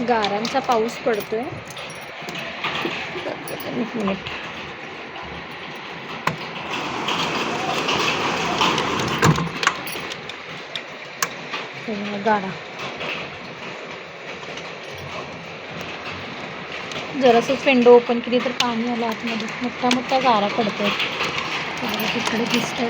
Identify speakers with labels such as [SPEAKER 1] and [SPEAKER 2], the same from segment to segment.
[SPEAKER 1] गारांचा पाऊस पडतोय. एक मिनिट. गारा जरासंच विंडो ओपन केली तर पाणी आलं आतमध्ये. मोठ्या मोठ्या गारा पडतोय. तिकडे दिसतात.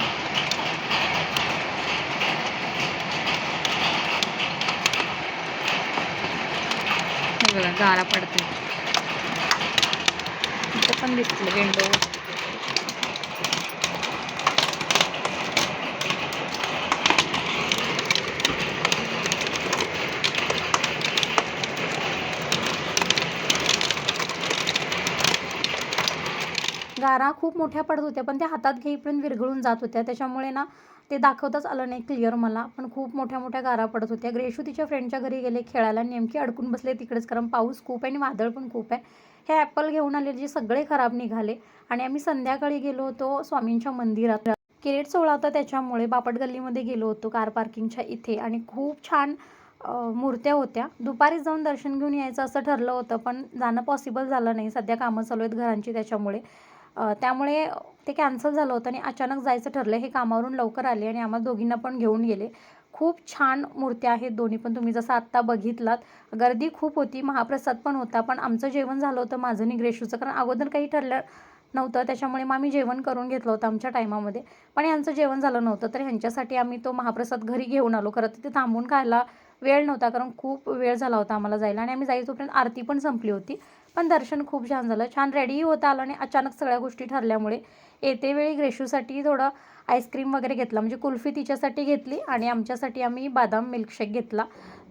[SPEAKER 1] बघा गारा पडते. इथं पण दिसते विंडो. गारा खूप मोठ्या पडत होत्या, पण त्या हातात घेईपर्यंत विरघळून जात होत्या. त्याच्यामुळे ना ते दाखवताच आलं नाही क्लिअर मला. पण खूप मोठ्या मोठ्या गारा पडत होत्या. ग्रेशू तिच्या फ्रेंडच्या घरी गेले खेळायला. नेमकी अडकून बसले तिकडेच, कारण पाऊस खूप आहे आणि वादळ पण खूप आहे. हे ॲपल घेऊन आले जे सगळे खराब निघाले. आणि आम्ही संध्याकाळी गेलो होतो स्वामींच्या मंदिरात. किरीट सोहळा होता त्याच्यामुळे बापट गल्लीमध्ये गेलो होतो कार पार्किंगच्या इथे. आणि खूप छान मूर्त्या होत्या. दुपारी जाऊन दर्शन घेऊन यायचं असं ठरलं होतं, पण जाणं पॉसिबल झालं नाही. सध्या कामं चालू आहेत घरांची, त्यामुळे ते कॅन्सल झालं होतं आणि अचानक जायचं ठरलं. हे कामावरून लवकर आले आणि आम्हाला दोघींना पण घेऊन गेले. खूप छान मूर्त्या आहेत दोन्ही पण, तुम्ही जसं आत्ता बघितलात. गर्दी खूप होती. महाप्रसाद पण होता. पण आमचं जेवण झालं होतं, माझं आणि ग्रेशूचं, कारण अगोदर काही ठरलं नव्हतं. त्याच्यामुळे मग आम्ही जेवण करून घेतलं होतं आमच्या टायमामध्ये. पण यांचं जेवण झालं नव्हतं, तर ह्यांच्यासाठी आम्ही तो महाप्रसाद घरी घेऊन आलो. खरं तिथे थांबून खायला वेळ नव्हता, कारण खूप वेळ झाला होता आम्हाला जायला. आणि आम्ही जायचोपर्यंत आरती पण संपली होती. पण दर्शन खूप छान झालं. छान रेडीही होता आलं आणि अचानक सगळ्या गोष्टी ठरल्यामुळे येतेवेळी ग्रेशूसाठी थोडं आईस्क्रीम वगैरे घेतला. म्हणजे कुल्फी तिच्यासाठी घेतली आणि आमच्यासाठी आम्ही बदाम मिल्कशेक घेतला.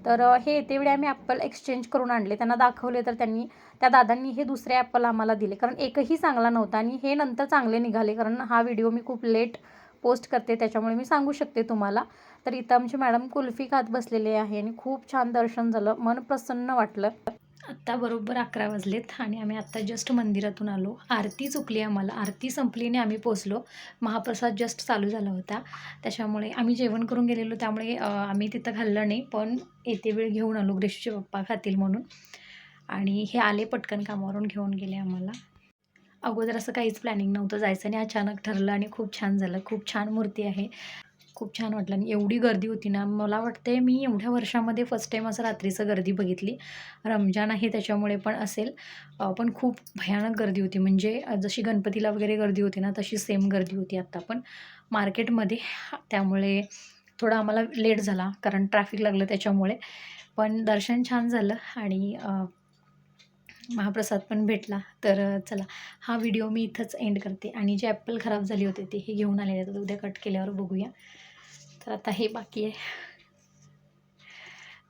[SPEAKER 1] तर हे येतेवेळी आम्ही ॲपल एक्सचेंज करून आणले. त्यांना दाखवले तर त्या दादांनी हे दुसरे ॲपल आम्हाला दिले, कारण एकही चांगला नव्हता. आणि हे नंतर चांगले निघाले, कारण हा व्हिडिओ मी खूप लेट पोस्ट करते त्याच्यामुळे मी सांगू शकते तुम्हाला. तर इथं आमची मॅडम कुल्फी खात बसलेले आहे आणि खूप छान दर्शन झालं. मन प्रसन्न वाटलं. आत्ता बरोबर 11 वाजलेत आणि आम्ही आत्ता जस्ट मंदिरातून आलो. आरती चुकली आम्हाला. आरती संपली आणि आम्ही पोचलो. महाप्रसाद जस्ट चालू झाला होता. त्याच्यामुळे आम्ही जेवण करून गेलेलो, त्यामुळे आम्ही तिथं खाल्लं नाही. पण येते वेळ घेऊन आलो, ग्रेशूचे पप्पा खातील म्हणून. आणि हे आले पटकन कामावरून घेऊन गेले आम्हाला. अगोदर असं काहीच प्लॅनिंग नव्हतं जायचं आणि अचानक ठरलं आणि खूप छान झालं. खूप छान मूर्ती आहे. खूप छान वाटलं आणि एवढी गर्दी होती ना, मला वाटते मी एवढ्या वर्षामध्ये फर्स्ट टाईम असं रात्रीचं गर्दी बघितली. रमजान आहे त्याच्यामुळे पण असेल. पण खूप भयानक गर्दी होती. म्हणजे जशी गणपतीला वगैरे गर्दी होती ना, तशी सेम गर्दी होती आत्ता पण मार्केटमध्ये. त्यामुळे थोडा आम्हाला लेट झाला, कारण ट्रॅफिक लागलं त्याच्यामुळे. पण दर्शन छान झालं आणि महाप्रसाद पण भेटला. तर चला, हा व्हिडिओ मी इथंच एंड करते. आणि जे ॲपल खराब झाले होते ते हे घेऊन आलेले आहेत, उद्या कट केल्यावर बघूया. तर आता हे बाकी आहे.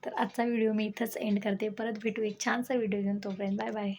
[SPEAKER 1] तर आजचा व्हिडिओ मी इथंच एंड करते. परत भेटू एक छानसा व्हिडिओ घेऊन. तोपर्यंत बाय बाय.